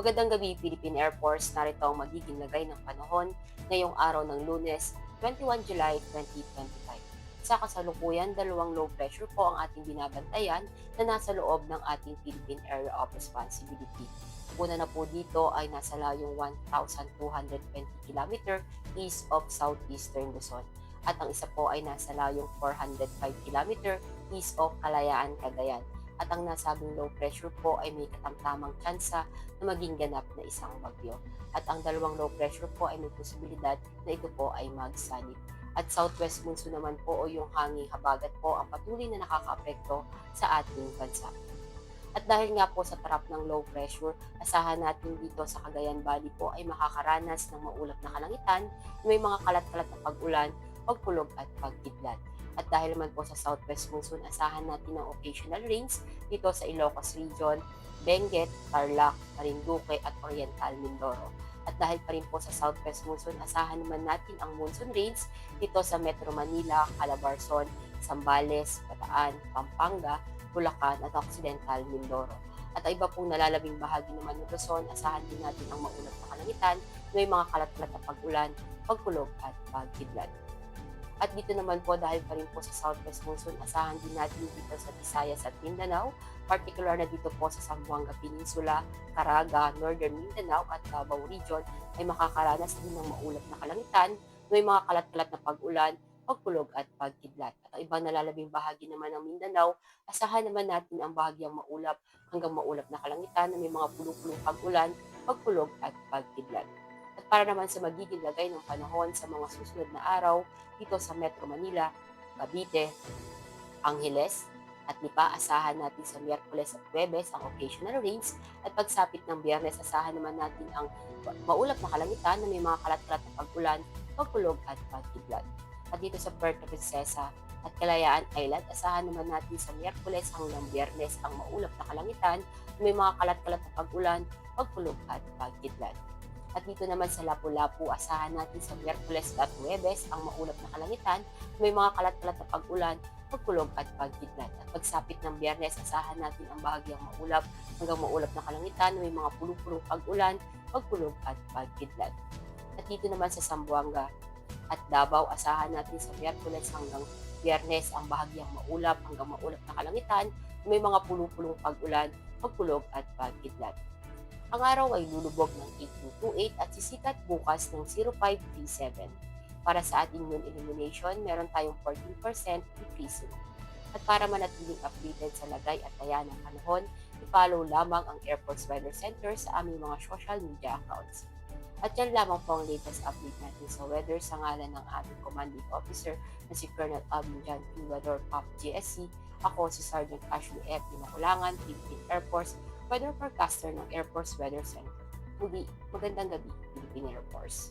Magandang gabi, Philippine Air Force. Narito ang magiging lagay ng panahon ngayong araw ng Lunes, 21 July 2025. Sa kasalukuyan, dalawang low pressure po ang ating binabantayan na nasa loob ng ating Philippine Area of Responsibility. Una na po dito ay nasa layong 1,220 km east of southeastern Luzon. At ang isa po ay nasa layong 405 km east of Kalayaan, Cagayan. At ang nasabing low pressure po ay may katamtamang tsansa na maging ganap na isang bagyo. At ang dalawang low pressure po ay may posibilidad na ito po ay magsanib. At southwest monsoon naman po o yung hanging habagat po ang patuloy na nakakaapekto sa ating bansa. At dahil nga po sa trap ng low pressure, asahan natin dito sa Cagayan Valley po ay makakaranas ng maulap na kalangitan, may mga kalat-kalat na pag-ulan, pagkulog at pagkidlat. At dahil naman po sa southwest monsoon, asahan natin ng occasional rains dito sa Ilocos Region, Benguet, Tarlac, Marinduque at Oriental Mindoro. At dahil pa rin po sa southwest monsoon, asahan naman natin ang monsoon rains dito sa Metro Manila, Calabarzon, Zambales, Bataan, Pampanga, Bulacan at Occidental Mindoro. At ang iba pong nalalabing bahagi naman ng Luzon, asahan din natin ang maulap na kalangitan, may mga kalat-kalat na pag-ulan, pagkulog at pagkidlat. At dito naman po dahil pa rin po sa southwest monsoon, asahan din natin dito sa Visayas at Mindanao, particular na dito po sa Zamboanga Peninsula, Caraga, Northern Mindanao at Davao Region ay makakaranas din ng maulap na kalangitan, may mga kalat-kalat na pag-ulan, pagkulog at pagkidlat. At ang ibang nalalabing bahagi naman ng Mindanao, asahan naman natin ang bahagyang maulap hanggang maulap na kalangitan na may mga pulupulong pag-ulan, pagkulog at pagkidlat. At para naman sa magiging lagay ng panahon sa mga susunod na araw dito sa Metro Manila, Cavite, Angeles, at Lipa, asahan natin sa Miyerkules at Huwebes ang occasional rains at pagsapit ng Biyernes, asahan naman natin ang maulap na kalangitan na may mga kalat-kalat na pag-ulan, pagkulog at pagkidlat. At dito sa Puerto Princesa at Kalayaan Island, asahan naman natin sa Miyerkules hanggang Biyernes ang maulap na kalangitan na may mga kalat-kalat na pag-ulan, pagkulog at pagkidlat. At dito naman sa Lapu-Lapu, asahan natin sa Miyerkules at Huwebes ang maulap na kalangitan, may mga kalat-kalat na pag-ulan, pagkulog at pagkidlat. At pagsapit ng Biyernes, asahan natin ang bahagyang maulap hanggang maulap na kalangitan, may mga pulupulong pag-ulan, pagkulog at pagkidlat. At dito naman sa Zamboanga at Davao, asahan natin sa Miyerkules hanggang Biyernes ang bahagyang maulap hanggang maulap na kalangitan, may mga pulupulong pag-ulan, pagkulog at pagkidlat. Ang araw ay lulubog ng 1828 at sisikat bukas ng 0537. Para sa ating noon illumination, meron tayong 14% decreasing. At para manatiling updated sa lagay at taya ng panahon, i-follow lamang ang Air Force Weather Center sa aming mga social media accounts. At yan lamang po ang latest update natin sa weather sa ngalan ng ating commanding officer na si Colonel Alvin John P. Weather Pop GSC. Ako si Sergeant Ashley F. Dinakulangan, Philippine Air Force, weather forecaster ng Air Force Weather Center. Muli, magandang gabi, Philippine Air Force.